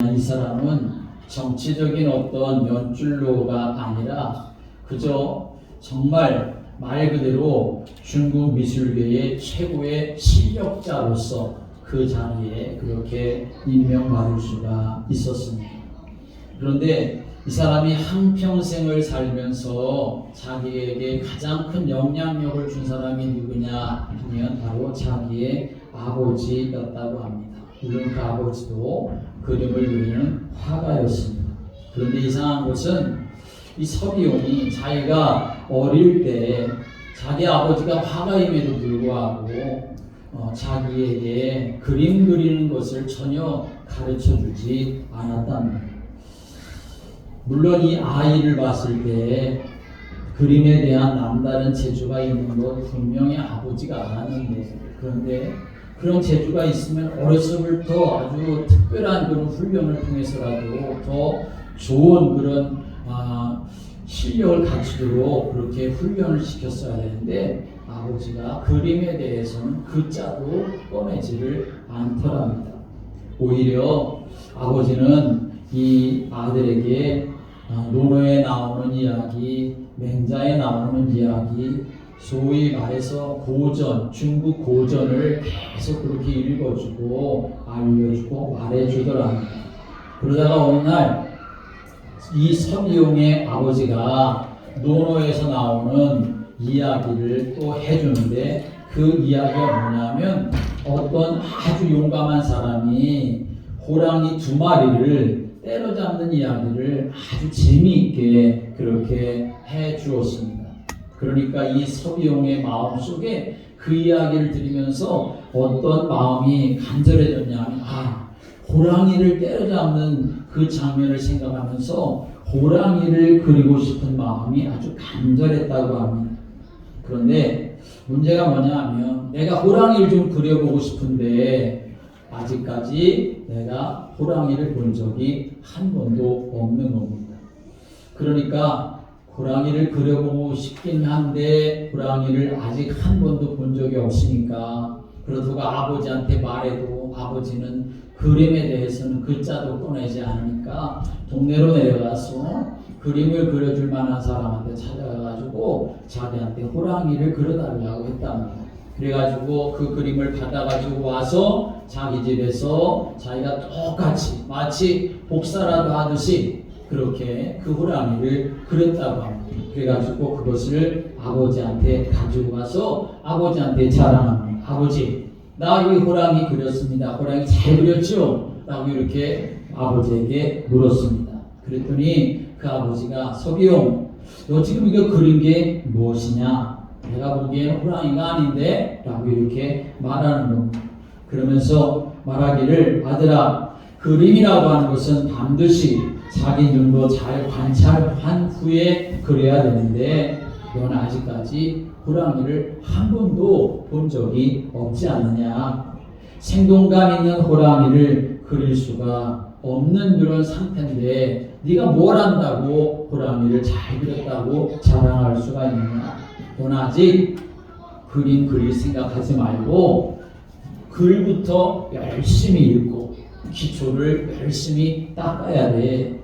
이 사람은 정치적인 어떤 연줄로가 아니라 그저 정말 말 그대로 중국 미술계의 최고의 실력자로서 그 자리에 그렇게 임명받을 수가 있었습니다. 그런데 이 사람이 한평생을 살면서 자기에게 가장 큰 영향력을 준 사람이 누구냐 하면 바로 자기의 아버지였다고 합니다. 물론 그 아버지도 그림을 그리는 화가였습니다. 그런데 이상한 것은 이 서비용이 자기가 어릴 때 자기 아버지가 화가임에도 불구하고 자기에게 그림 그리는 것을 전혀 가르쳐주지 않았답니다. 물론 이 아이를 봤을 때 그림에 대한 남다른 재주가 있는 것 분명히 아버지가 알았는데, 그런데 그런 재주가 있으면 어려서부터 아주 특별한 그런 훈련을 통해서라도 더 좋은 그런 실력을 갖추도록 그렇게 훈련을 시켰어야 되는데, 아버지가 그림에 대해서는 글자도 꺼내지를 않더랍니다. 오히려 아버지는 이 아들에게 논어에 나오는 이야기, 맹자에 나오는 이야기, 소위 말해서 고전, 중국 고전을 계속 그렇게 읽어주고 알려주고 말해주더랍니다. 그러다가 어느 날 이 서비용의 아버지가 논어에서 나오는 이야기를 또 해주는데, 그 이야기가 뭐냐면 어떤 아주 용감한 사람이 호랑이 2마리를 때려잡는 이야기를 아주 재미있게 그렇게 해주었습니다. 그러니까 이 서비용의 마음 속에 그 이야기를 들으면서 어떤 마음이 간절해졌냐면, 호랑이를 때려잡는 그 장면을 생각하면서 호랑이를 그리고 싶은 마음이 아주 간절했다고 합니다. 그런데 문제가 뭐냐면, 내가 호랑이를 좀 그려보고 싶은데 아직까지 내가 호랑이를 본 적이 한 번도 없는 겁니다. 그러니까 호랑이를 그려보고 싶긴 한데 호랑이를 아직 한 번도 본 적이 없으니까, 그러다가 아버지한테 말해도 아버지는 그림에 대해서는 글자도 꺼내지 않으니까 동네로 내려가서 그림을 그려줄 만한 사람한테 찾아가가지고 자기한테 호랑이를 그려달라고 했답니다. 그래가지고 그 그림을 받아가지고 와서 자기 집에서 자기가 똑같이 마치 복사라도 하듯이 그렇게 그 호랑이를 그렸다고 합니다. 그래가지고 그것을 아버지한테 가지고 가서 아버지한테 자랑합니다. 아버지, 나 이 호랑이 그렸습니다. 호랑이 잘 그렸죠? 라고 이렇게 아버지에게 물었습니다. 그랬더니 그 아버지가, 서비용, 너 지금 이거 그린 게 무엇이냐? 내가 보기에는 호랑이가 아닌데? 라고 이렇게 말하는 겁니다. 그러면서 말하기를, 아들아, 그림이라고 하는 것은 반드시 자기 눈으로 잘 관찰한 후에 그려야 되는데 넌 아직까지 호랑이를 한 번도 본 적이 없지 않느냐. 생동감 있는 호랑이를 그릴 수가 없는 그런 상태인데 네가 뭘 안다고 호랑이를 잘 그렸다고 자랑할 수가 있느냐. 넌 아직 그림 그릴 생각하지 말고 글부터 열심히 읽고 기초를 열심히 닦아야 돼.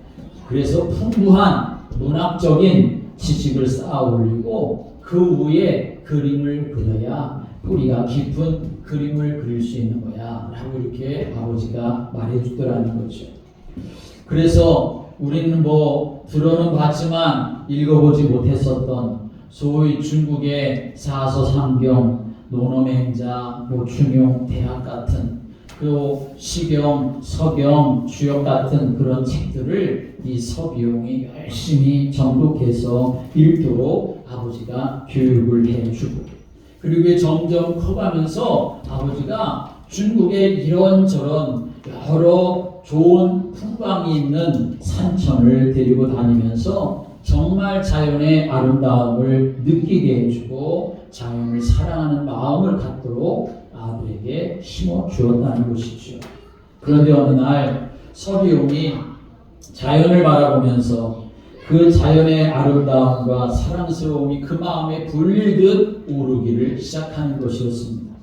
그래서 풍부한 문학적인 지식을 쌓아 올리고 그 위에 그림을 그려야 뿌리가 깊은 그림을 그릴 수 있는 거야 라고 이렇게 아버지가 말해주더라는 거죠. 그래서 우리는 들어는 봤지만 읽어보지 못했었던 소위 중국의 사서상경, 논어맹자, 중용, 대학 같은 그 시경, 서경, 주역 같은 그런 책들을 이 서비용이 열심히 정독해서 읽도록 아버지가 교육을 해주고, 그리고 점점 커가면서 아버지가 중국에 이런저런 여러 좋은 풍광이 있는 산천을 데리고 다니면서 정말 자연의 아름다움을 느끼게 해주고 자연을 사랑하는 마음을 갖도록 아들에게 심어 주었다는 것이죠. 그런데 어느 날 서비용이 자연을 바라보면서 그 자연의 아름다움과 사랑스러움이 그 마음에 불릴듯 오르기를 시작하는 것이었습니다.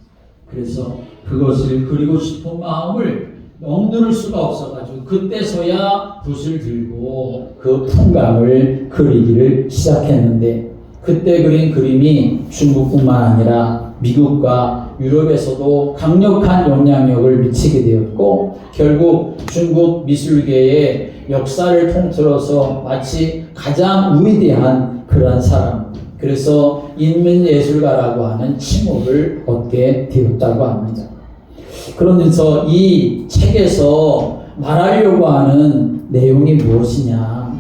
그래서 그것을 그리고 싶은 마음을 억누를 수가 없어가지고 그때서야 붓을 들고 그 풍광을 그리기를 시작했는데, 그때 그린 그림이 중국뿐만 아니라 미국과 유럽에서도 강력한 영향력을 미치게 되었고, 결국 중국 미술계의 역사를 통틀어서 마치 가장 위대한 그러한 사람, 그래서 인민예술가라고 하는 칭호를 얻게 되었다고 합니다. 그러면서 이 책에서 말하려고 하는 내용이 무엇이냐,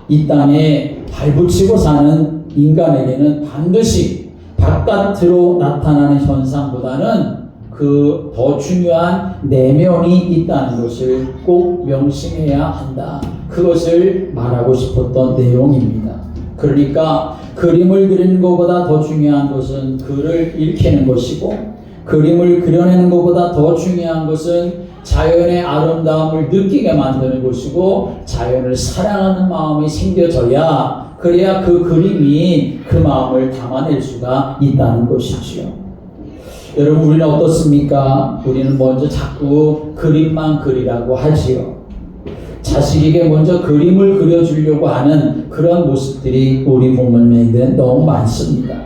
이 땅에 발붙이고 사는 인간에게는 반드시 바깥으로 나타나는 현상보다는 그 더 중요한 내면이 있다는 것을 꼭 명심해야 한다. 그것을 말하고 싶었던 내용입니다. 그러니까 그림을 그리는 것보다 더 중요한 것은 글을 읽히는 것이고, 그림을 그려내는 것보다 더 중요한 것은 자연의 아름다움을 느끼게 만드는 것이고, 자연을 사랑하는 마음이 생겨져야, 그래야 그 그림이 그 마음을 담아낼 수가 있다는 것이지요. 여러분, 우리는 어떻습니까? 우리는 먼저 자꾸 그림만 그리라고 하지요. 자식에게 먼저 그림을 그려주려고 하는 그런 모습들이 우리 부모님에게 너무 많습니다.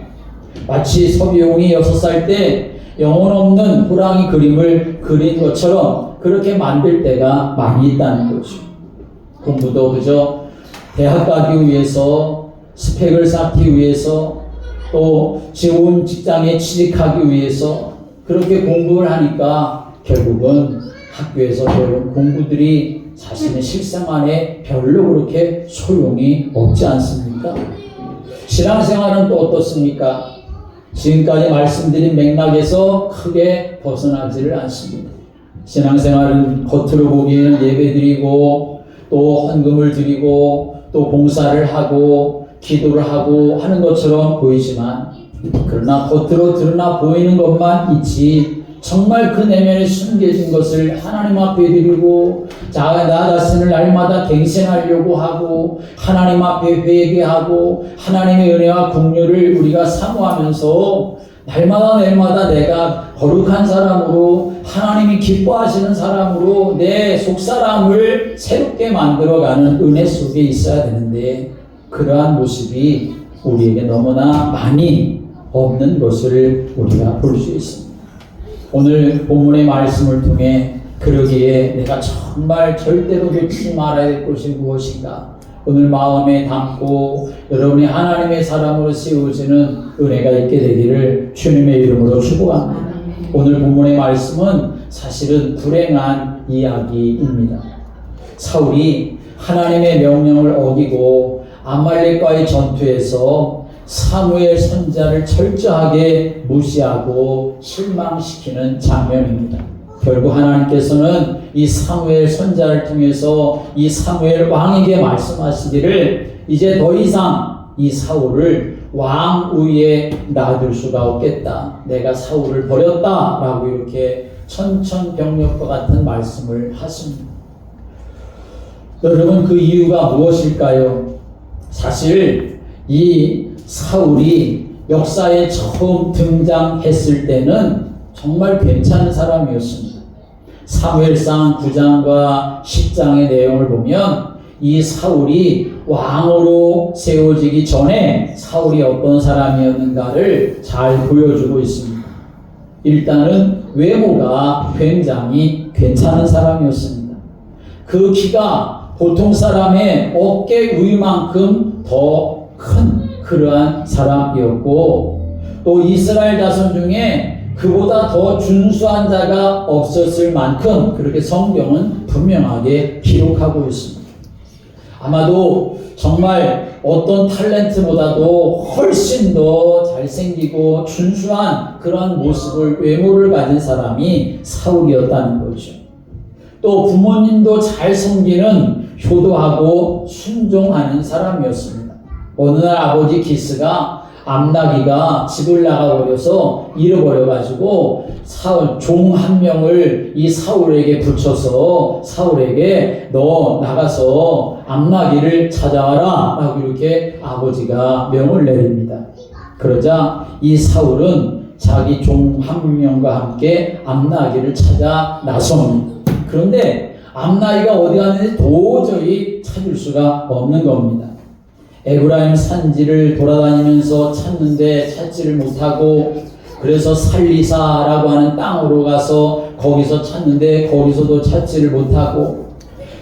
마치 서비용이 6살 때 영혼 없는 호랑이 그림을 그린 것처럼 그렇게 만들 때가 많이 있다는 거죠. 공부도 그저 대학 가기 위해서, 스펙을 쌓기 위해서, 또 좋은 직장에 취직하기 위해서 그렇게 공부를 하니까 결국은 학교에서 배운 공부들이 자신의 실생활에 별로 그렇게 소용이 없지 않습니까? 신앙생활은 또 어떻습니까? 지금까지 말씀드린 맥락에서 크게 벗어나지를 않습니다. 신앙생활은 겉으로 보기에는 예배드리고 또 헌금을 드리고 또 봉사를 하고 기도를 하고 하는 것처럼 보이지만, 그러나 겉으로 드러나 보이는 것만 있지 정말 그 내면에 숨겨진 것을 하나님 앞에 드리고, 나 자신을 날마다 갱생하려고 하고 하나님 앞에 회개하고 하나님의 은혜와 긍휼을 우리가 사모하면서 날마다 내가 거룩한 사람으로, 하나님이 기뻐하시는 사람으로 내 속사람을 새롭게 만들어가는 은혜 속에 있어야 되는데, 그러한 모습이 우리에게 너무나 많이 없는 것을 우리가 볼 수 있습니다. 오늘 본문의 말씀을 통해 그러기에 내가 정말 절대로 놓치지 말아야 될 것이 무엇인가, 오늘 마음에 담고 여러분이 하나님의 사람으로 세워지는 은혜가 있게 되기를 주님의 이름으로 축복합니다. 오늘 본문의 말씀은 사실은 불행한 이야기입니다. 사울이 하나님의 명령을 어기고 아말렉과의 전투에서 사무엘 선지자를 철저하게 무시하고 실망시키는 장면입니다. 결국 하나님께서는 이 사무엘 선지자를 통해서 이 사무엘 왕에게 말씀하시기를, 이제 더 이상 이 사울을 왕 위에 놔둘 수가 없겠다. 내가 사울을 버렸다. 라고 이렇게 천천병력과 같은 말씀을 하십니다. 여러분, 그 이유가 무엇일까요? 사실 이 사울이 역사에 처음 등장했을 때는 정말 괜찮은 사람이었습니다. 사무엘상 9장과 10장의 내용을 보면 이 사울이 왕으로 세워지기 전에 사울이 어떤 사람이었는가를 잘 보여주고 있습니다. 일단은 외모가 굉장히 괜찮은 사람이었습니다. 그 키가 보통 사람의 어깨 위만큼 더 큰 그러한 사람이었고, 또 이스라엘 자손 중에 그보다 더 준수한 자가 없었을 만큼 그렇게 성경은 분명하게 기록하고 있습니다. 아마도 정말 어떤 탤런트보다도 훨씬 더 잘생기고 준수한 그런 모습을, 외모를 가진 사람이 사울이었다는 거죠. 또 부모님도 잘 섬기는 효도하고 순종하는 사람이었습니다. 어느 날 아버지 기스가 암나기가 집을 나가버려서 잃어버려가지고 종 한 명을 이 사울에게 붙여서 사울에게 너 나가서 암나기를 찾아와라 라고 이렇게 아버지가 명을 내립니다. 그러자 이 사울은 자기 종 한 명과 함께 암나기를 찾아 나섭니다. 그런데 암나이가 어디 갔는지 도저히 찾을 수가 없는 겁니다. 에브라임 산지를 돌아다니면서 찾는데 찾지를 못하고, 그래서 살리사라고 하는 땅으로 가서 거기서 찾는데 거기서도 찾지를 못하고,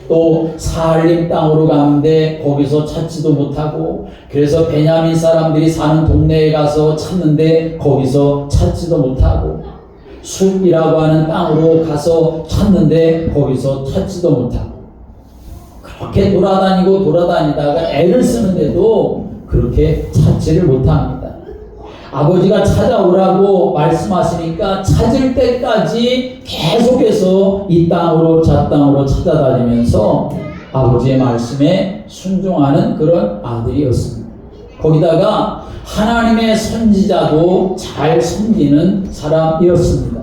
또 사할림 땅으로 가는데 거기서 찾지도 못하고, 그래서 베냐민 사람들이 사는 동네에 가서 찾는데 거기서 찾지도 못하고, 숲이라고 하는 땅으로 가서 찾는데 거기서 찾지도 못하고, 그렇게 돌아다니다가 애를 쓰는데도 그렇게 찾지를 못합니다. 아버지가 찾아오라고 말씀하시니까 찾을 때까지 계속해서 이 땅으로 저 땅으로 찾아다니면서 아버지의 말씀에 순종하는 그런 아들이었습니다. 거기다가 하나님의 선지자도 잘 섬기는 사람이었습니다.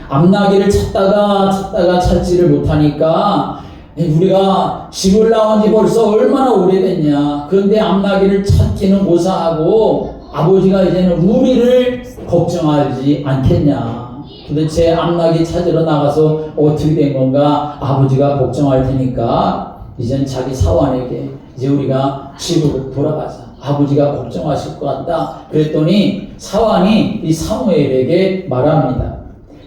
암나기를 찾다가 찾지를 못하니까 우리가 집을 나온 지 벌써 얼마나 오래됐냐. 그런데 암나기를 찾기는 고사하고 아버지가 이제는 우리를 걱정하지 않겠냐. 도대체 암나기 찾으러 나가서 어떻게 된 건가 아버지가 걱정할 테니까 이젠 자기 사환에게 이제 우리가 집으로 돌아가자. 아버지가 걱정하실 것 같다. 그랬더니 사환이 이 사무엘에게 말합니다.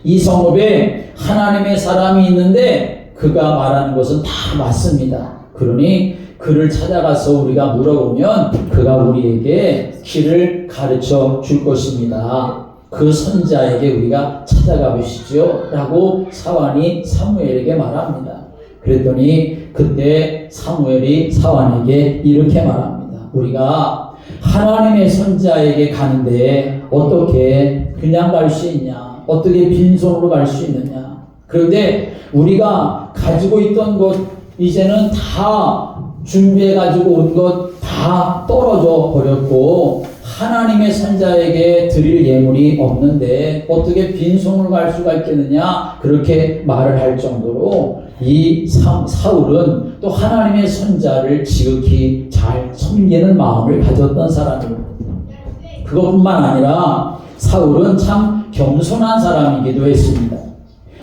이 성읍에 하나님의 사람이 있는데 그가 말하는 것은 다 맞습니다. 그러니 그를 찾아가서 우리가 물어보면 그가 우리에게 길을 가르쳐 줄 것입니다. 그 선자에게 우리가 찾아가 보시죠. 라고 사환이 사무엘에게 말합니다. 그랬더니 그때 사무엘이 사환에게 이렇게 말합니다. 우리가 하나님의 선자에게 가는데 어떻게 그냥 갈 수 있냐? 어떻게 빈손으로 갈 수 있느냐? 그런데 우리가 가지고 있던 것 이제는 다 준비해가지고 온 것 다 떨어져 버렸고 하나님의 선자에게 드릴 예물이 없는데 어떻게 빈손으로 갈 수가 있겠느냐? 그렇게 말을 할 정도로 이 사울은 또 하나님의 선자를 지극히 잘 섬기는 마음을 가졌던 사람입니다. 그것뿐만 아니라 사울은 참 겸손한 사람이기도 했습니다.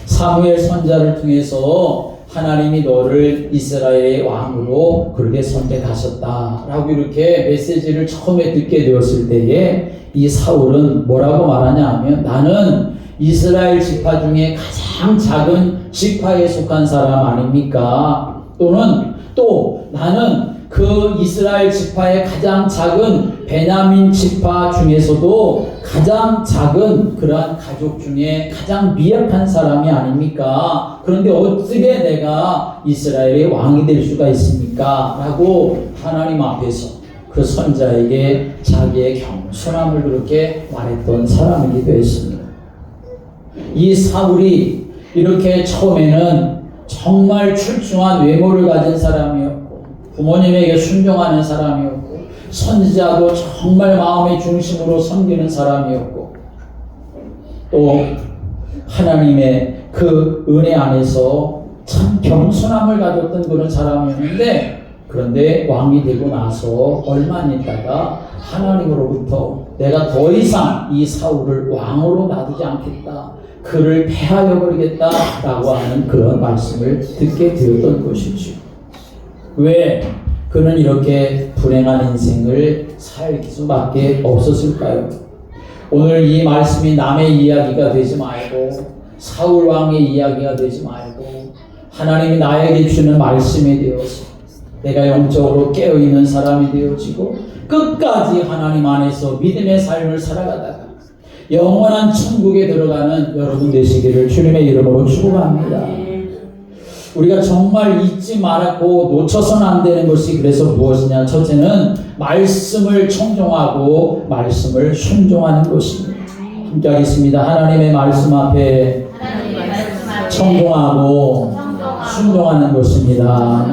사무엘 선자를 통해서 하나님이 너를 이스라엘의 왕으로 그렇게 선택하셨다라고 이렇게 메시지를 처음에 듣게 되었을 때에 이 사울은 뭐라고 말하냐 하면 나는 이스라엘 지파 중에 가장 작은 지파에 속한 사람 아닙니까? 또는 또 나는 그 이스라엘 지파의 가장 작은 베냐민 지파 중에서도 가장 작은 그러한 가족 중에 가장 미약한 사람이 아닙니까? 그런데 어떻게 내가 이스라엘의 왕이 될 수가 있습니까? 라고 하나님 앞에서 그 선자에게 자기의 겸손함을 그렇게 말했던 사람이기도 했습니다. 이 사울이 이렇게 처음에는 정말 출중한 외모를 가진 사람이었고 부모님에게 순종하는 사람이었고 선지자도 정말 마음의 중심으로 섬기는 사람이었고 또 하나님의 그 은혜 안에서 참 겸손함을 가졌던 그런 사람이었는데 그런데 왕이 되고 나서 얼마 안 있다가 하나님으로부터 내가 더 이상 이 사울을 왕으로 놔두지 않겠다. 그를 폐하여 버리겠다라고 하는 그런 말씀을 듣게 되었던 것이죠. 왜 그는 이렇게 불행한 인생을 살 수밖에 없었을까요? 오늘 이 말씀이 남의 이야기가 되지 말고 사울 왕의 이야기가 되지 말고 하나님이 나에게 주는 말씀이 되어서 내가 영적으로 깨어있는 사람이 되어지고 끝까지 하나님 안에서 믿음의 삶을 살아가다가 영원한 천국에 들어가는 여러분 되시기를 주님의 이름으로 축원합니다. 우리가 정말 잊지 말고 놓쳐서는 안 되는 것이 그래서 무엇이냐? 첫째는 말씀을 청종하고 말씀을 순종하는 것입니다. 함께 하겠습니다. 하나님의 말씀 앞에 청종하고 순종하는 것입니다.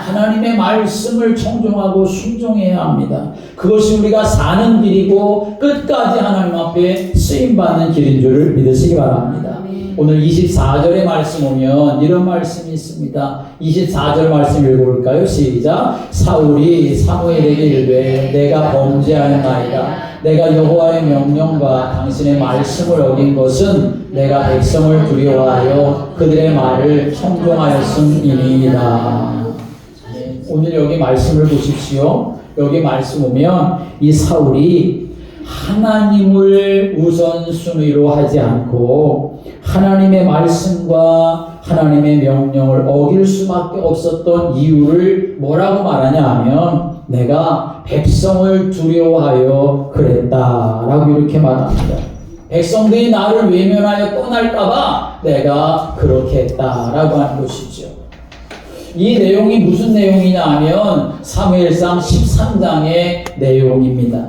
하나님의 말씀을 청종하고 순종해야 합니다. 그것이 우리가 사는 길이고 끝까지 하나님 앞에 쓰임받는 길인 줄을 믿으시기 바랍니다. 오늘 24절의 말씀 오면 이런 말씀이 있습니다. 24절 말씀 읽어볼까요? 시작. 사울이 사무엘에게 이르되 내가 범죄하였나이다. 내가 여호와의 명령과 당신의 말씀을 어긴 것은 내가 백성을 두려워하여 그들의 말을 청종하였음이니이다. 오늘 여기 말씀을 보십시오. 여기 말씀 보면 이 사울이 하나님을 우선순위로 하지 않고 하나님의 말씀과 하나님의 명령을 어길 수밖에 없었던 이유를 뭐라고 말하냐 하면 내가 백성을 두려워하여 그랬다라고 이렇게 말합니다. 백성들이 나를 외면하여 떠날까봐 내가 그렇게 했다라고 하는 것이죠. 이 내용이 무슨 내용이냐 하면 사무엘상 13장의 내용입니다.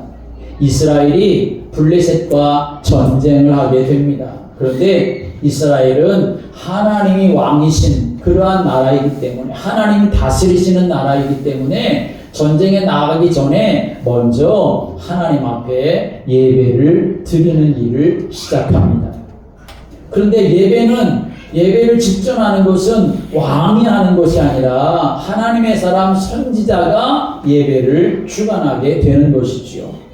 이스라엘이 블레셋과 전쟁을 하게 됩니다. 그런데 이스라엘은 하나님이 왕이신 그러한 나라이기 때문에 하나님이 다스리시는 나라이기 때문에 전쟁에 나가기 전에 먼저 하나님 앞에 예배를 드리는 일을 시작합니다. 그런데 예배를 직전하는 것은 왕이 하는 것이 아니라 하나님의 사람 선지자가 예배를 주관하게 되는 것이지요.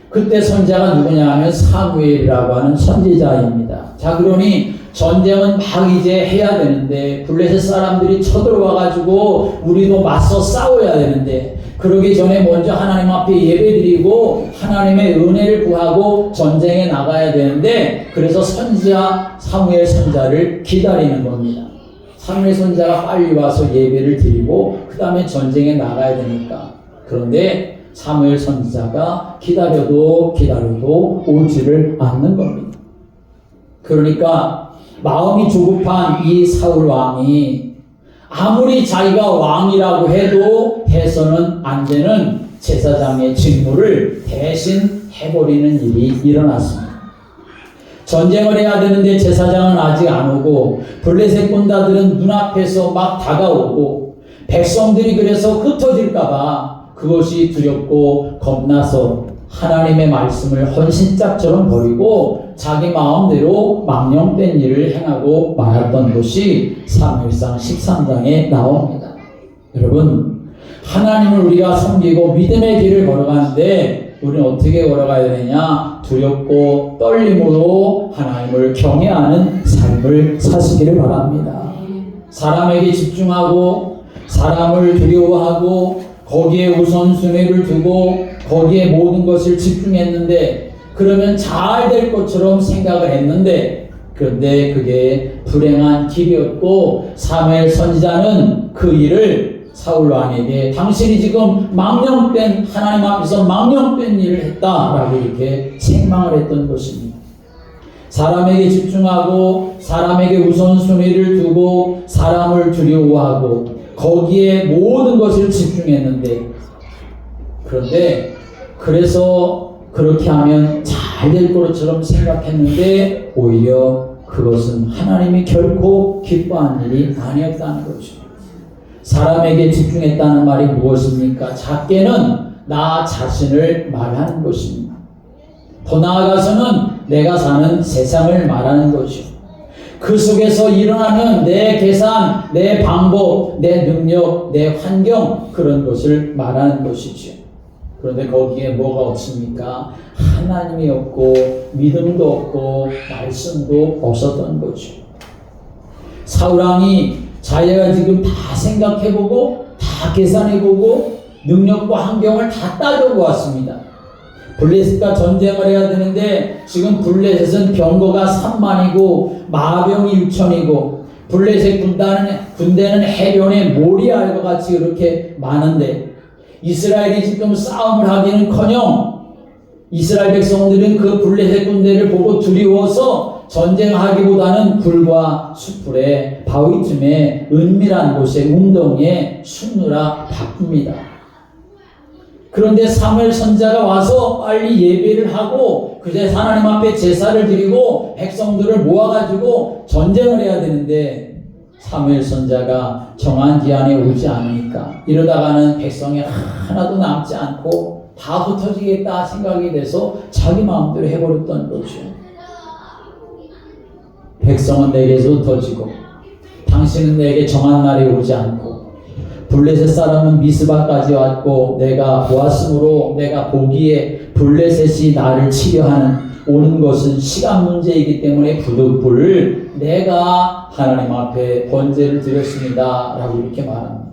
그때 선지자가 누구냐 하면 사무엘이라고 하는 선지자입니다. 자, 그러니 전쟁은 막 이제 해야 되는데 블레셋 사람들이 쳐들어와가지고 우리도 맞서 싸워야 되는데 그러기 전에 먼저 하나님 앞에 예배드리고 하나님의 은혜를 구하고 전쟁에 나가야 되는데 그래서 선지자 사무엘 선지자를 기다리는 겁니다. 사무엘 선지자가 빨리 와서 예배를 드리고 그 다음에 전쟁에 나가야 되니까. 그런데 사무엘 선지자가 기다려도 오지를 않는 겁니다. 그러니까 마음이 조급한 이 사울 왕이 아무리 자기가 왕이라고 해도 해서는 안 되는 제사장의 직무를 대신 해버리는 일이 일어났습니다. 전쟁을 해야 되는데 제사장은 아직 안 오고 블레셋 군다들은 눈앞에서 막 다가오고 백성들이 그래서 흩어질까봐 그것이 두렵고 겁나서 하나님의 말씀을 헌신짝처럼 버리고 자기 마음대로 망령된 일을 행하고 말았던 것이 사무엘상 13장에 나옵니다. 여러분, 하나님을 우리가 섬기고 믿음의 길을 걸어가는데 우리는 어떻게 걸어가야 되냐? 두렵고 떨림으로 하나님을 경외하는 삶을 사시기를 바랍니다. 사람에게 집중하고 사람을 두려워하고 거기에 우선순위를 두고 거기에 모든 것을 집중했는데 그러면 잘 될 것처럼 생각을 했는데 그런데 그게 불행한 길이었고 사무엘 선지자는 그 일을 사울 왕에게 당신이 지금 망령된 하나님 앞에서 망령된 일을 했다라고 이렇게 책망을 했던 것입니다. 사람에게 집중하고 사람에게 우선순위를 두고 사람을 두려워하고 거기에 모든 것을 집중했는데 그런데 그래서 그렇게 하면 잘 될 것처럼 생각했는데 오히려 그것은 하나님이 결코 기뻐한 일이 아니었다는 거죠. 사람에게 집중했다는 말이 무엇입니까? 작게는 나 자신을 말하는 것입니다. 더 나아가서는 내가 사는 세상을 말하는 거죠. 그 속에서 일어나는 내 계산, 내 방법, 내 능력, 내 환경 그런 것을 말하는 것이죠. 그런데 거기에 뭐가 없습니까? 하나님이 없고 믿음도 없고 말씀도 없었던 거죠. 사울왕이 자기가 지금 다 생각해보고 다 계산해보고 능력과 환경을 다 따져보았습니다. 블레셋과 전쟁을 해야 되는데 지금 블레셋은 병거가 3만이고 마병이 6천이고 블레셋 군대는 해변에 모리알과 같이 이렇게 많은데 이스라엘이 지금 싸움을 하기는커녕 이스라엘 백성들은 그 블레셋 군대를 보고 두려워서 전쟁하기보다는 굴과 숯불에 바위 틈에 은밀한 곳에 웅덩이에 숨느라 바쁩니다. 그런데 사무엘 선지자가 와서 빨리 예배를 하고 그제 하나님 앞에 제사를 드리고 백성들을 모아가지고 전쟁을 해야 되는데 사무엘 선지자가 정한 기한에 오지 않으니까 이러다가는 백성이 하나도 남지 않고 다 흩어지겠다 생각이 돼서 자기 마음대로 해버렸던 거죠. 백성은 내게서 흩어지고 당신은 내게 정한 날이 오지 않고 블레셋 사람은 미스바까지 왔고 내가 보았으므로 내가 보기에 블레셋이 나를 치려하는 오는 것은 시간 문제이기 때문에 부득불 내가 하나님 앞에 번제를 드렸습니다 라고 이렇게 말합니다.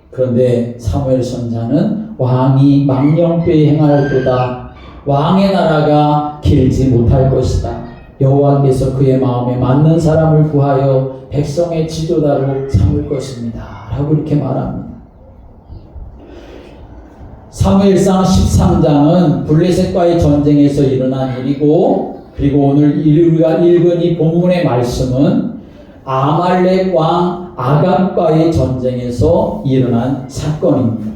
그런데 사무엘 선자는 왕이 망령되이 행하였도다. 왕의 나라가 길지 못할 것이다. 여호와께서 그의 마음에 맞는 사람을 구하여 백성의 지도자로 삼을 것입니다 라고 이렇게 말합니다. 사무엘상 13장은 블레셋과의 전쟁에서 일어난 일이고, 그리고 오늘 우리가 읽은 이 본문의 말씀은 아말렉 왕 아갑과의 전쟁에서 일어난 사건입니다.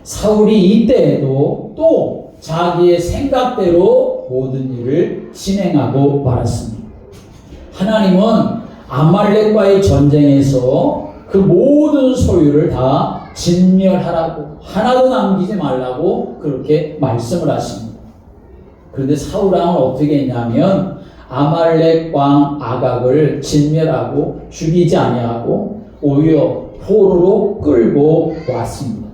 사울이 이때에도 또 자기의 생각대로 모든 일을 진행하고 말았습니다. 하나님은 아말렉과의 전쟁에서 그 모든 소유를 다 진멸하라고, 하나도 남기지 말라고 그렇게 말씀을 하십니다. 그런데 사울 왕은 어떻게 했냐면 아말렉 왕 아각을 진멸하고 죽이지 아니하고 오히려 포로로 끌고 왔습니다.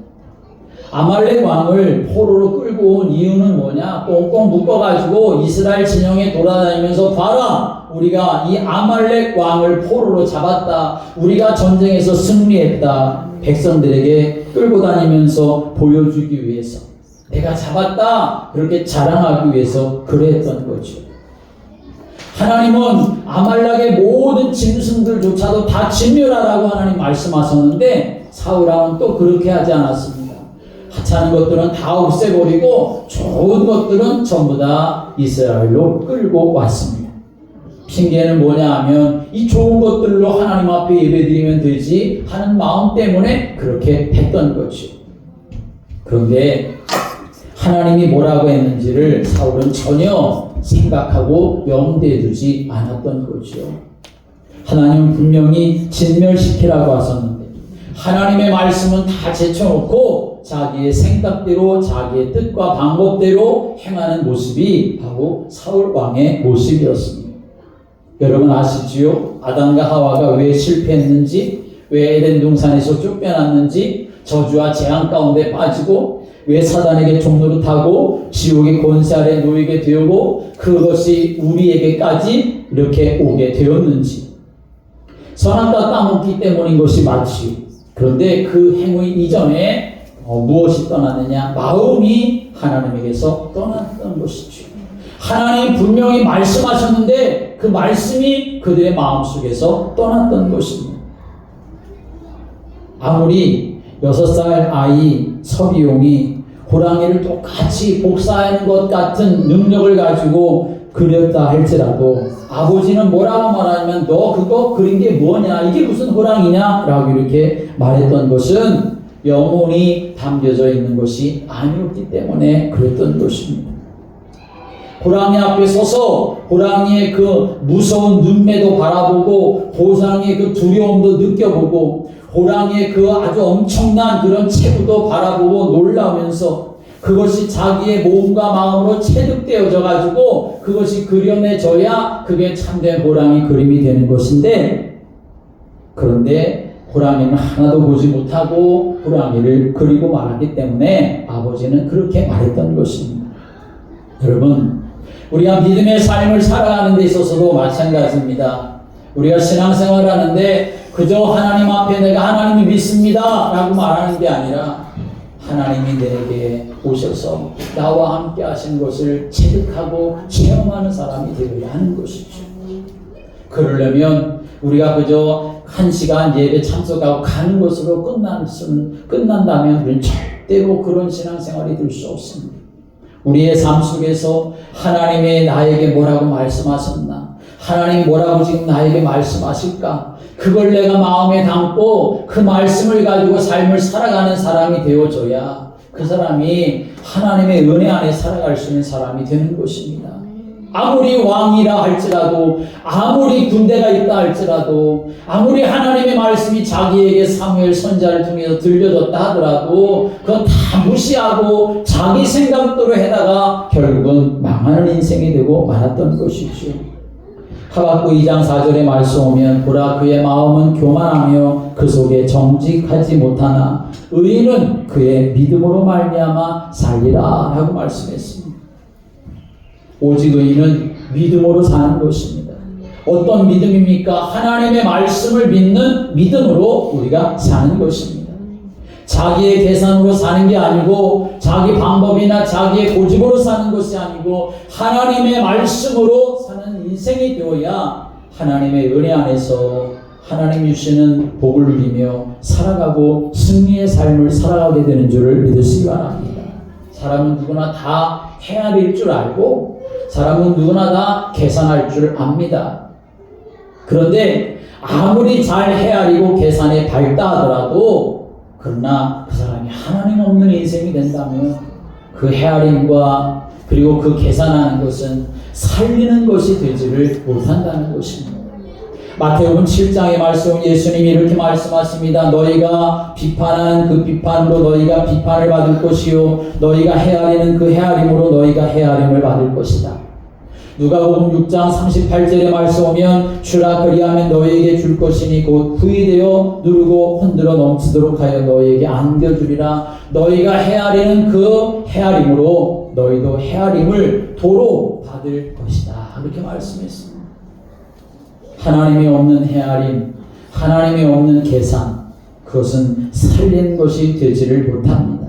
아말렉 왕을 포로로 끌고 온 이유는 뭐냐? 꽁꽁 묶어가지고 이스라엘 진영에 돌아다니면서 봐라! 우리가 이 아말렉 왕을 포로로 잡았다. 우리가 전쟁에서 승리했다. 백성들에게 끌고 다니면서 보여주기 위해서, 내가 잡았다. 그렇게 자랑하기 위해서 그랬던 거죠. 하나님은 아말렉의 모든 짐승들조차도 다 진멸하라고 하나님 말씀하셨는데 사울왕은 또 그렇게 하지 않았습니다. 하찮은 것들은 다 없애버리고 좋은 것들은 전부 다 이스라엘로 끌고 왔습니다. 핑계는 뭐냐 하면 이 좋은 것들로 하나님 앞에 예배드리면 되지 하는 마음 때문에 그렇게 했던 거죠. 그런데 하나님이 뭐라고 했는지를 사울은 전혀 생각하고 염두에 두지 않았던 거죠. 하나님은 분명히 진멸시키라고 하셨는데 하나님의 말씀은 다 제쳐놓고 자기의 생각대로 자기의 뜻과 방법대로 행하는 모습이 바로 사울 왕의 모습이었습니다. 여러분 아시지요? 아담과 하와가 왜 실패했는지, 왜 에덴 동산에서 쫓겨났는지, 저주와 재앙 가운데 빠지고 왜 사단에게 종노릇하고 지옥의 권세 아래 놓이게 되고 그것이 우리에게까지 이렇게 오게 되었는지, 선악과 까먹기 때문인 것이 맞지. 그런데 그 행위 이전에 무엇이 떠났느냐? 마음이 하나님에게서 떠났던 것이죠. 하나님 분명히 말씀하셨는데 그 말씀이 그들의 마음속에서 떠났던 것입니다. 아무리 6살 아이 서비용이 호랑이를 똑같이 복사하는 것 같은 능력을 가지고 그렸다 할지라도 아버지는 뭐라고 말하냐면 너 그거 그린 게 뭐냐? 이게 무슨 호랑이냐? 라고 이렇게 말했던 것은 영혼이 담겨져 있는 것이 아니었기 때문에 그랬던 것입니다. 호랑이 앞에 서서 호랑이의 그 무서운 눈매도 바라보고 호랑이의 그 두려움도 느껴보고 호랑이의 그 아주 엄청난 그런 체구도 바라보고 놀라면서 그것이 자기의 몸과 마음으로 체득되어져 가지고 그것이 그려내져야 그게 참된 호랑이 그림이 되는 것인데, 그런데 호랑이는 하나도 보지 못하고 호랑이를 그리고 말았기 때문에 아버지는 그렇게 말했던 것입니다. 여러분, 우리가 믿음의 삶을 살아가는 데 있어서도 마찬가지입니다. 우리가 신앙생활을 하는데 그저 하나님 앞에 내가 하나님을 믿습니다 라고 말하는 게 아니라 하나님이 내게 오셔서 나와 함께 하신 것을 체득하고 체험하는 사람이 되어야 하는 것이죠. 그러려면 우리가 그저 1시간 예배 참석하고 가는 것으로 끝난다면 우리는 절대로 그런 신앙생활이 될 수 없습니다. 우리의 삶 속에서 하나님의 나에게 뭐라고 말씀하셨나? 하나님 뭐라고 지금 나에게 말씀하실까? 그걸 내가 마음에 담고 그 말씀을 가지고 삶을 살아가는 사람이 되어줘야 그 사람이 하나님의 은혜 안에 살아갈 수 있는 사람이 되는 것입니다. 아무리 왕이라 할지라도, 아무리 군대가 있다 할지라도, 아무리 하나님의 말씀이 자기에게 사무엘 선지자를 통해서 들려졌다 하더라도 그건 다 무시하고 자기 생각대로 해다가 결국은 망하는 인생이 되고 말았던 것이죠. 하박국 2장 4절의 말씀 오면 보라 그의 마음은 교만하며 그 속에 정직하지 못하나 의인은 그의 믿음으로 말미암아 살리라 라고 말씀했습니다. 오직 의인은 믿음으로 사는 것입니다. 어떤 믿음입니까? 하나님의 말씀을 믿는 믿음으로 우리가 사는 것입니다. 자기의 계산으로 사는 게 아니고 자기 방법이나 자기의 고집으로 사는 것이 아니고 하나님의 말씀으로 사는 인생이 되어야 하나님의 은혜 안에서 하나님 주시는 복을 누리며 살아가고 승리의 삶을 살아가게 되는 줄을 믿으시기 바랍니다. 사람은 누구나 다 헤아릴 줄 알고 사람은 누구나 다 계산할 줄 압니다. 그런데 아무리 잘 헤아리고 계산에 밝다 하더라도 그러나 그 사람이 하나님 없는 인생이 된다면 그 헤아림과 그리고 그 계산하는 것은 살리는 것이 되지를 못한다는 것입니다. 마태복음 7장의 말씀 예수님이 이렇게 말씀하십니다. 너희가 비판하는 그 비판으로 너희가 비판을 받을 것이요 너희가 헤아리는 그 헤아림으로 너희가 헤아림을 받을 것이다. 누가복음 6장 38절의 말씀 오면 주라 그리하면 너희에게 줄 것이니 곧 후이되어 누르고 흔들어 넘치도록 하여 너희에게 안겨주리라. 너희가 헤아리는 그 헤아림으로 너희도 헤아림을 도로 받을 것이다. 그렇게 말씀했습니다. 하나님이 없는 헤아림, 하나님이 없는 계산, 그것은 살리는 것이 되지를 못합니다.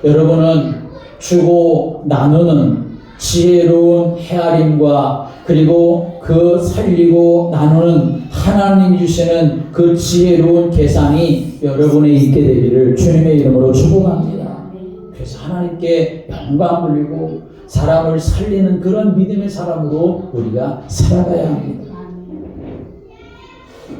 여러분은 주고 나누는 지혜로운 헤아림과 그리고 그 살리고 나누는 하나님 주시는 그 지혜로운 계산이 여러분에 있게 되기를 주님의 이름으로 축복합니다. 그래서 하나님께 영광 돌리고 사람을 살리는 그런 믿음의 사람으로 우리가 살아가야 합니다.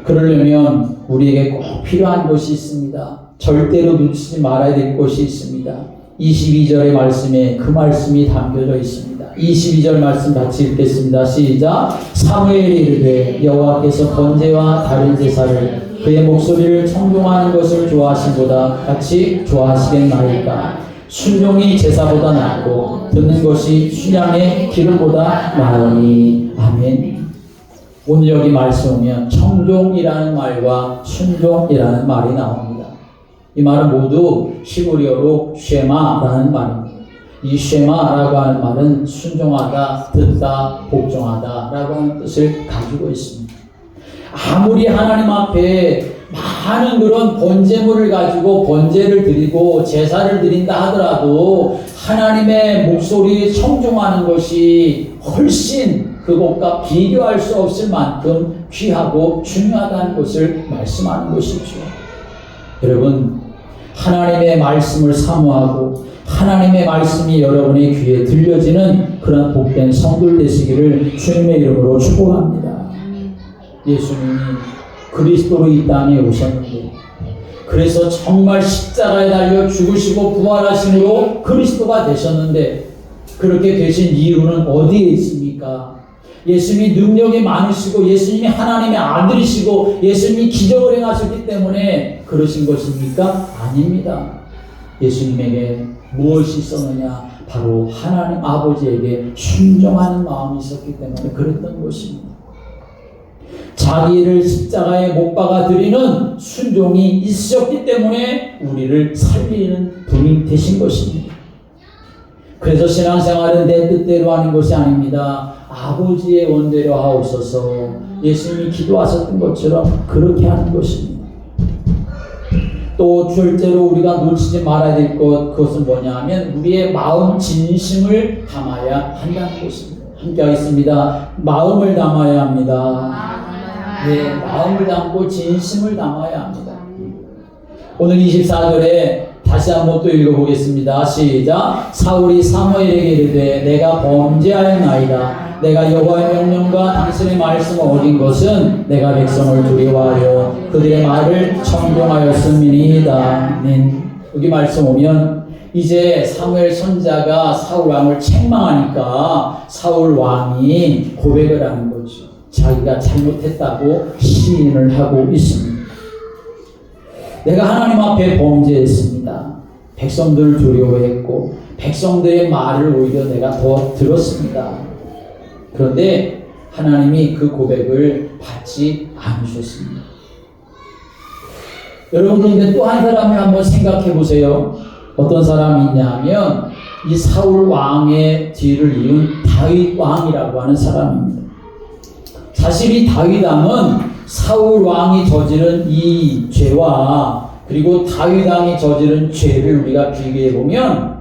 그러려면 우리에게 꼭 필요한 것이 있습니다. 절대로 놓치지 말아야 될 것이 있습니다. 22절의 말씀에 그 말씀이 담겨져 있습니다. 22절 말씀 같이 읽겠습니다. 시작. 사무엘이 이르되 여호와께서 번제와 다른 제사를 그의 목소리를 청종하는 것을 좋아하신보다 같이 좋아하시겠나이까. 순종이 제사보다 낫고 듣는 것이 순양의 기름보다 나으니. 아멘. 오늘 여기 말씀 오면 청종이라는 말과 순종이라는 말이 나옵니다. 이 말은 모두 히브리어로 쉐마라는 말입니다. 이 쉐마라고 하는 말은 순종하다, 듣다, 복종하다 라고 하는 뜻을 가지고 있습니다. 아무리 하나님 앞에 많은 그런 번제물을 가지고 번제를 드리고 제사를 드린다 하더라도 하나님의 목소리에 청종하는 것이 훨씬 그것과 비교할 수 없을 만큼 귀하고 중요하다는 것을 말씀하는 것이죠. 여러분, 하나님의 말씀을 사모하고 하나님의 말씀이 여러분의 귀에 들려지는 그런 복된 성들 되시기를 주님의 이름으로 축복합니다. 예수님이 그리스도로 이 땅에 오셨는데 그래서 정말 십자가에 달려 죽으시고 부활하심으로 그리스도가 되셨는데 그렇게 되신 이유는 어디에 있습니까? 예수님이 능력이 많으시고 예수님이 하나님의 아들이시고 예수님이 기적을 행하셨기 때문에 그러신 것입니까? 아닙니다. 예수님에게 무엇이 있었느냐? 바로 하나님 아버지에게 순종하는 마음이 있었기 때문에 그랬던 것입니다. 자기를 십자가에 못 박아 드리는 순종이 있으셨기 때문에 우리를 살리는 분이 되신 것입니다. 그래서 신앙생활은 내 뜻대로 하는 것이 아닙니다. 아버지의 원대로 하옵소서. 예수님이 기도하셨던 것처럼 그렇게 하는 것입니다. 또 절대로 우리가 놓치지 말아야 될 것, 그것은 뭐냐 하면 우리의 마음 진심을 담아야 한다는 것입니다. 함께 하겠습니다. 마음을 담아야 합니다. 네, 마음을 담고 진심을 담아야 합니다. 오늘 24절에 다시 한번 또 읽어보겠습니다. 시작. 사울이 사무엘에게 이르되 내가 범죄하였나이다. 내가 여호와의 명령과 당신의 말씀을 어긴 것은 내가 백성을 두려워하여 그들의 말을 청종하였음이니이다. 여기 말씀 오면 이제 사무엘 선지자가 사울 왕을 책망하니까 사울 왕이 고백을 하는 거죠. 자기가 잘못했다고 시인을 하고 있습니다. 내가 하나님 앞에 범죄했습니다. 백성들을 두려워했고 백성들의 말을 오히려 내가 더 들었습니다. 그런데 하나님이 그 고백을 받지 않으셨습니다. 여러분들 근데 또 한 사람을 한번 생각해 보세요. 어떤 사람이 있냐 하면 이 사울 왕의 뒤를 이은 다윗 왕이라고 하는 사람입니다. 사실 이 다윗 왕은 사울 왕이 저지른 이 죄와 그리고 다윗 왕이 저지른 죄를 우리가 비교해 보면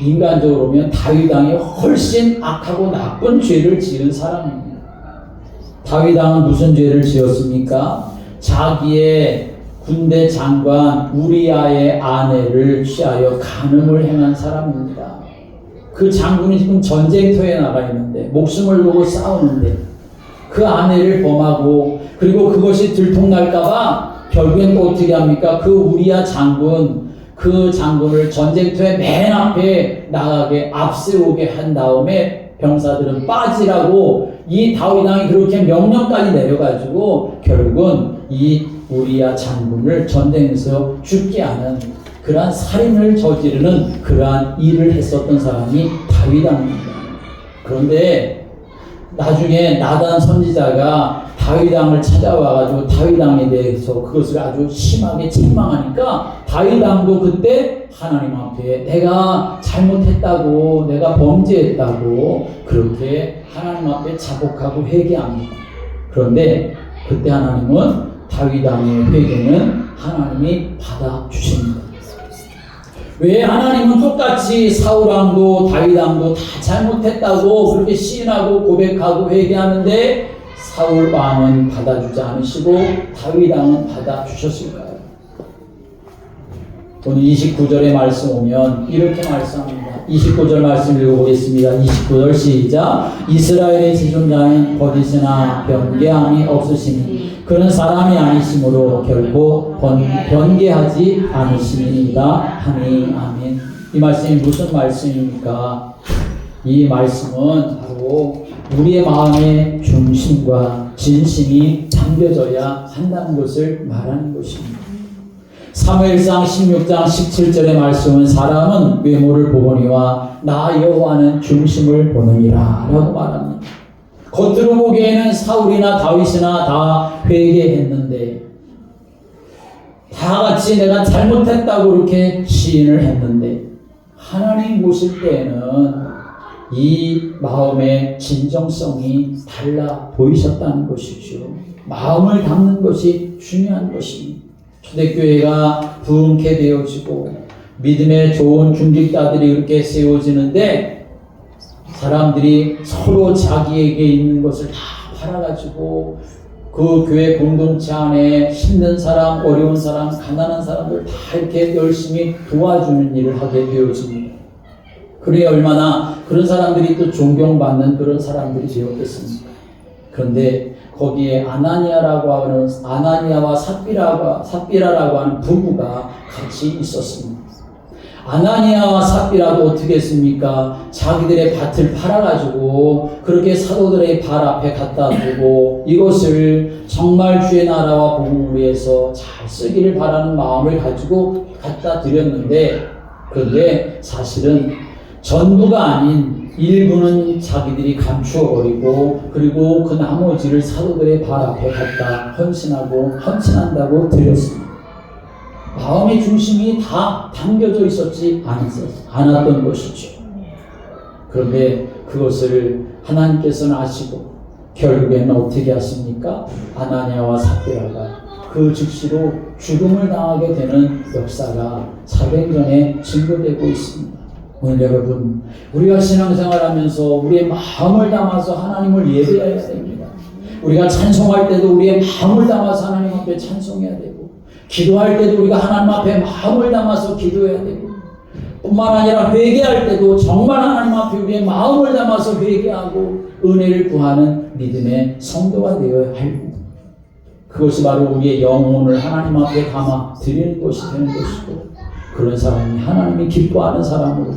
인간적으로 보면 다윗 왕이 훨씬 악하고 나쁜 죄를 지은 사람입니다. 다윗 왕은 무슨 죄를 지었습니까? 자기의 군대 장관 우리아의 아내를 취하여 간음을 행한 사람입니다. 그 장군이 지금 전쟁터에 나가 있는데 목숨을 놓고 싸우는데 그 아내를 범하고 그리고 그것이 들통날까봐 결국엔 또 어떻게 합니까? 그 우리아 장군 그 장군을 전쟁터에 맨 앞에 나가게 앞세우게 한 다음에 병사들은 빠지라고 이 다윗 왕이 그렇게 명령까지 내려가지고 결국은 이 우리아 장군을 전쟁에서 죽게 하는 그러한 살인을 저지르는 그러한 일을 했었던 사람이 다윗 왕입니다. 그런데 나중에 나단 선지자가 다윗 왕을 찾아와가지고 다윗 왕에 대해서 그것을 아주 심하게 책망하니까 다윗 왕도 그때 하나님 앞에 내가 잘못했다고 내가 범죄했다고 그렇게 하나님 앞에 자복하고 회개합니다. 그런데 그때 하나님은 다윗 왕의 회개는 하나님이 받아주십니다. 왜 하나님은 똑같이 사울 왕도 다윗 왕도 다 잘못했다고 그렇게 시인하고 고백하고 회개하는데 사울 왕은 받아주지 않으시고 다윗 왕은 받아주셨을까요? 오늘 29절의 말씀 오면 이렇게 말씀합니다. 29절 말씀 읽어보겠습니다. 29절 시작. 이스라엘의 지존자는 거짓이나 변개함이 없으시니 그는 사람이 아니심으로 결코 변개하지 않으심이니이다 하니 아멘. 이 말씀이 무슨 말씀입니까? 이 말씀은 바로 우리의 마음의 중심과 진심이 담겨져야 한다는 것을 말하는 것입니다. 사무엘상 16장 17절의 말씀은 사람은 외모를 보거니와 나 여호와는 중심을 보느니라 라고 말합니다. 겉으로 보기에는 사울이나 다윗이나 다 회개했는데 다 같이 내가 잘못했다고 이렇게 시인을 했는데 하나님 보실 때에는 이 마음의 진정성이 달라 보이셨다는 것이죠. 마음을 담는 것이 중요한 것입니다. 초대교회가 부흥케 되어지고 믿음의 좋은 중직자들이 이렇게 세워지는데 사람들이 서로 자기에게 있는 것을 다 팔아가지고 그 교회 공동체 안에 힘든 사람, 어려운 사람, 가난한 사람들 다 이렇게 열심히 도와주는 일을 하게 되어집니다. 그래야 얼마나 그런 사람들이 또 존경받는 그런 사람들이 되었겠습니까? 그런데 거기에 아나니아와 삽비라라고 하는 부부가 같이 있었습니다. 아나니아와 삽비라도 어떻게 했습니까? 자기들의 밭을 팔아가지고 그렇게 사도들의 발 앞에 갖다 두고 이것을 정말 주의 나라와 복음을 위해서 잘 쓰기를 바라는 마음을 가지고 갖다 드렸는데 그런데 사실은 전부가 아닌 일부는 자기들이 감추어버리고 그리고 그 나머지를 사도들의 발 앞에 갖다 헌신한다고 드렸습니다. 마음의 중심이 다 담겨져 있었지 않았던 것이죠. 그런데 그것을 하나님께서는 아시고 결국에는 어떻게 하십니까? 아나니아와 삽비라가 그 즉시로 죽음을 당하게 되는 역사가 사도행전에 증거되고 있습니다. 오늘 여러분, 우리가 신앙생활하면서 우리의 마음을 담아서 하나님을 예배해야 됩니다. 우리가 찬송할 때도 우리의 마음을 담아서 하나님 앞에 찬송해야 되고 기도할 때도 우리가 하나님 앞에 마음을 담아서 기도해야 되고 뿐만 아니라 회개할 때도 정말 하나님 앞에 우리의 마음을 담아서 회개하고 은혜를 구하는 믿음의 성도가 되어야 합니다. 그것이 바로 우리의 영혼을 하나님 앞에 담아 드리는 것이 되는 것이고 그런 사람이 하나님이 기뻐하는 사람으로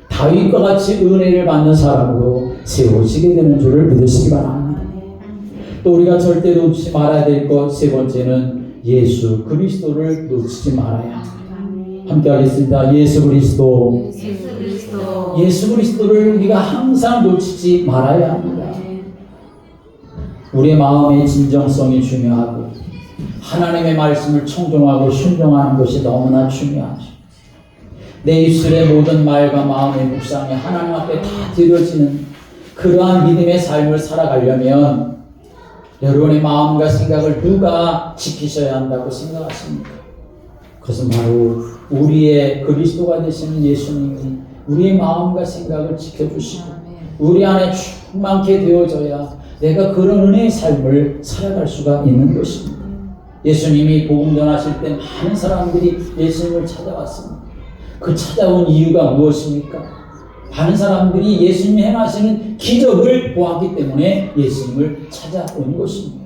다윗과 같이 은혜를 받는 사람으로 세워지게 되는 줄을 믿으시기 바랍니다. 또 우리가 절대 놓치지 말아야 될 것 세 번째는 예수 그리스도를 놓치지 말아야 합니다. 함께 하겠습니다. 예수 그리스도를 우리가 항상 놓치지 말아야 합니다. 우리의 마음의 진정성이 중요하고 하나님의 말씀을 청종하고 순종하는 것이 너무나 중요하죠. 내 입술의 모든 말과 마음의 묵상이 하나님 앞에 다 드려지는 그러한 믿음의 삶을 살아가려면 여러분의 마음과 생각을 누가 지키셔야 한다고 생각하십니까? 그것은 바로 우리의 그리스도가 되시는 예수님이 우리의 마음과 생각을 지켜주시고 우리 안에 충만케 되어져야 내가 그런 은혜의 삶을 살아갈 수가 있는 것입니다. 예수님이 복음 전하실 때 많은 사람들이 예수님을 찾아왔습니다. 그 찾아온 이유가 무엇입니까? 많은 사람들이 예수님이 행하시는 기적을 보았기 때문에 예수님을 찾아온 것입니다.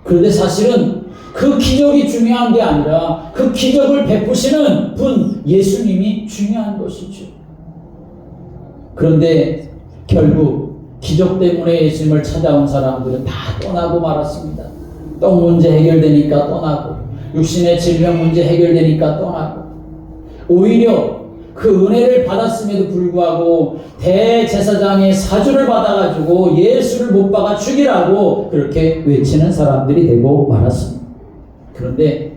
그런데 사실은 그 기적이 중요한 게 아니라 그 기적을 베푸시는 분 예수님이 중요한 것이죠. 그런데 결국 기적 때문에 예수님을 찾아온 사람들은 다 떠나고 말았습니다. 똥 문제 해결되니까 떠나고 육신의 질병 문제 해결되니까 떠나고 오히려 그 은혜를 받았음에도 불구하고 대제사장의 사주를 받아가지고 예수를 못 박아 죽이라고 그렇게 외치는 사람들이 되고 말았습니다. 그런데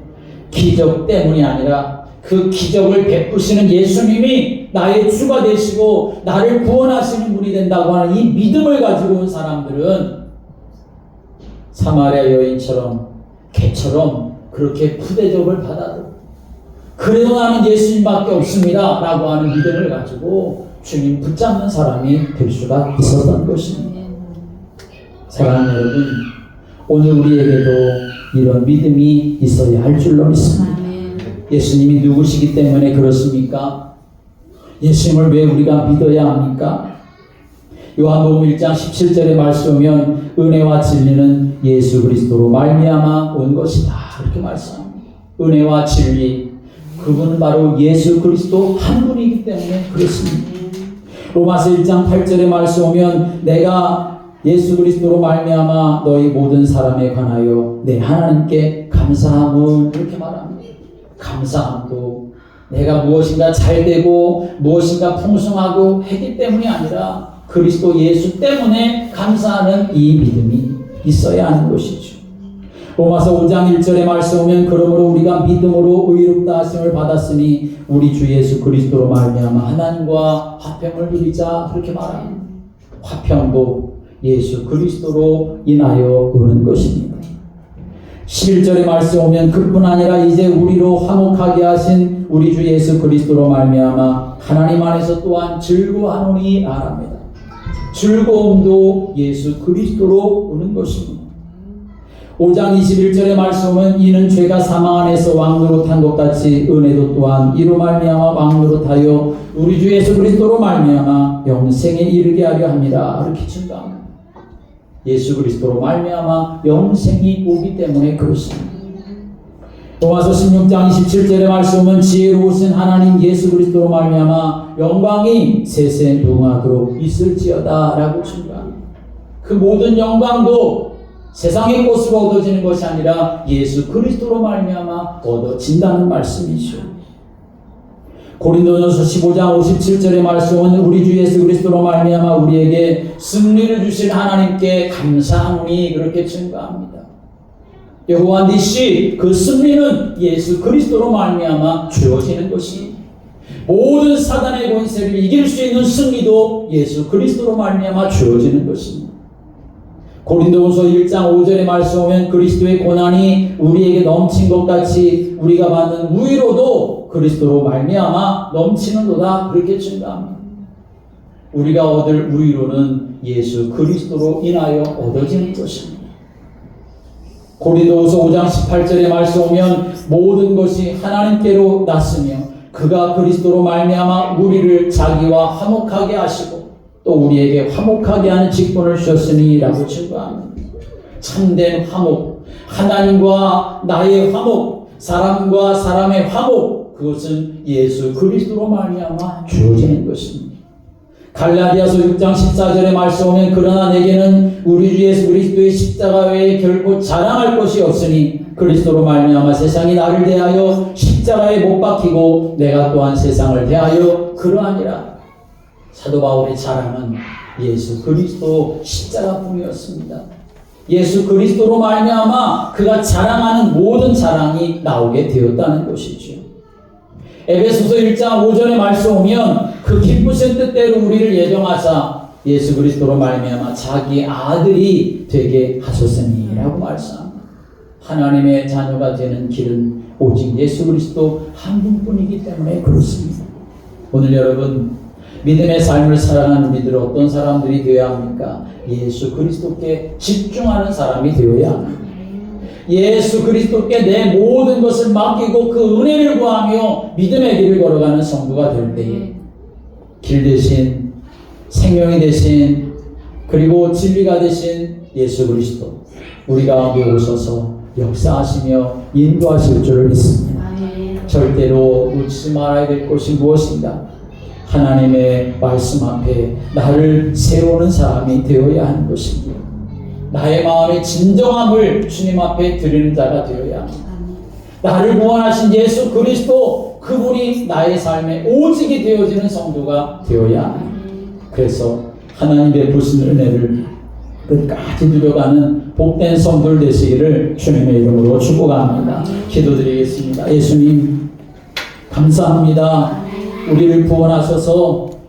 기적 때문이 아니라 그 기적을 베푸시는 예수님이 나의 주가 되시고 나를 구원하시는 분이 된다고 하는 이 믿음을 가지고 온 사람들은 사마리아 여인처럼 개처럼 그렇게 푸대접을 받아도 그래도 나는 예수님밖에 없습니다 라고 하는 믿음을 가지고 주님 붙잡는 사람이 될 수가 있었던 것입니다. 사랑하는 여러분, 오늘 우리에게도 이런 믿음이 있어야 할 줄로 믿습니다. 예수님이 누구시기 때문에 그렇습니까? 예수님을 왜 우리가 믿어야 합니까? 요한복음 1장 17절의 말씀이면 은혜와 진리는 예수 그리스도로 말미암아 온 것이다 이렇게 말씀합니다. 은혜와 진리, 그분은 바로 예수 그리스도 한 분이기 때문에 그렇습니다. 로마서 1장 8절의 말씀 오면 내가 예수 그리스도로 말미암아 너희 모든 사람에 관하여 내 하나님께 감사함을 이렇게 말합니다. 감사함도 내가 무엇인가 잘되고 무엇인가 풍성하고 했기 때문이 아니라 그리스도 예수 때문에 감사하는 이 믿음이 있어야 하는 것이죠. 로마서 5장 1절의 말씀 오면 그러므로 우리가 믿음으로 의롭다 하심을 받았으니 우리 주 예수 그리스도로 말미암아 하나님과 화평을 누리자 그렇게 말합니다. 화평도 예수 그리스도로 인하여 오는 것입니다. 11절의 말씀 오면 그뿐 아니라 이제 우리로 화목하게 하신 우리 주 예수 그리스도로 말미암아 하나님 안에서 또한 즐거워하노니 아랍니다. 즐거움도 예수 그리스도로 오는 것입니다. 5장 21절의 말씀은 이는 죄가 사망 안에서 왕노릇한 것 같이 은혜도 또한 이로 말미암아 왕노릇하여 우리 주 예수 그리스도로 말미암아 영생에 이르게 하려 합니다. 이렇게 증거합니다. 예수 그리스도로 말미암아 영생이 오기 때문에 그렇습니다. 로마서 16장 27절의 말씀은 지혜로우신 하나님 예수 그리스도로 말미암아 영광이 세세 무궁하도록 있을지어다 라고 증거합니다. 그 모든 영광도 세상의 것으로 얻어지는 것이 아니라 예수 그리스도로 말미암아 얻어진다는 말씀이죠. 고린도전서 15장 57절의 말씀은 우리 주 예수 그리스도로 말미암아 우리에게 승리를 주신 하나님께 감사하노니 그렇게 증거합니다. 여호와 니시 그 승리는 예수 그리스도로 말미암아 주어지는 것이 모든 사단의 권세를 이길 수 있는 승리도 예수 그리스도로 말미암아 주어지는 것입니다. 고린도후서 1장 5절의 말씀 오면 그리스도의 고난이 우리에게 넘친 것 같이 우리가 받는 위로도 그리스도로 말미암아 넘치는도다 그렇게 증거합니다. 우리가 얻을 위로는 예수 그리스도로 인하여 얻어지는 것입니다. 고린도후서 5장 18절의 말씀 오면 모든 것이 하나님께로 났으며 그가 그리스도로 말미암아 우리를 자기와 화목하게 하시고 또 우리에게 화목하게 하는 직분을 주셨으니 라고 증거합니다. 참된 화목, 하나님과 나의 화목, 사람과 사람의 화목, 그것은 예수 그리스도로 말미암아 주어지는 것입니다. 갈라디아서 6장 14절의 말씀 오면 그러나 내게는 우리 주 예수 그리스도의 십자가 외에 결코 자랑할 것이 없으니 그리스도로 말미암아 세상이 나를 대하여 십자가에 못 박히고 내가 또한 세상을 대하여 그러하니라. 사도 바울의 자랑은 예수 그리스도 십자가뿐이었습니다. 예수 그리스도로 말미암아 그가 자랑하는 모든 자랑이 나오게 되었다는 것이죠. 에베소서 1장 5절의 말씀 오면 그 기쁘신 뜻대로 우리를 예정하사 예수 그리스도로 말미암아 자기 아들이 되게 하셨으니라고 말씀합니다. 하나님의 자녀가 되는 길은 오직 예수 그리스도 한 분뿐이기 때문에 그렇습니다. 오늘 여러분 믿음의 삶을 살아가는 우리들 어떤 사람들이 되어야 합니까? 예수 그리스도께 집중하는 사람이 되어야 합니다. 예수 그리스도께 내 모든 것을 맡기고 그 은혜를 구하며 믿음의 길을 걸어가는 성도가 될 때에 길 대신 생명이 되신 그리고 진리가 되신 예수 그리스도 우리 가운데 오셔서 역사하시며 인도하실 줄을 믿습니다. 절대로 놓치지 말아야 될 것이 무엇인가? 하나님의 말씀 앞에 나를 세우는 사람이 되어야 하는 것입니다. 나의 마음의 진정함을 주님 앞에 드리는 자가 되어야 합니다. 나를 구원하신 예수 그리스도 그분이 나의 삶의 오직이 되어지는 성도가 되어야 합니다. 그래서 하나님 베푸신 은혜를 끝까지 누려가는 복된 성도들 되시기를 주님의 이름으로 축복합니다. 기도드리겠습니다. 예수님 감사합니다. 우리를 구원하셔서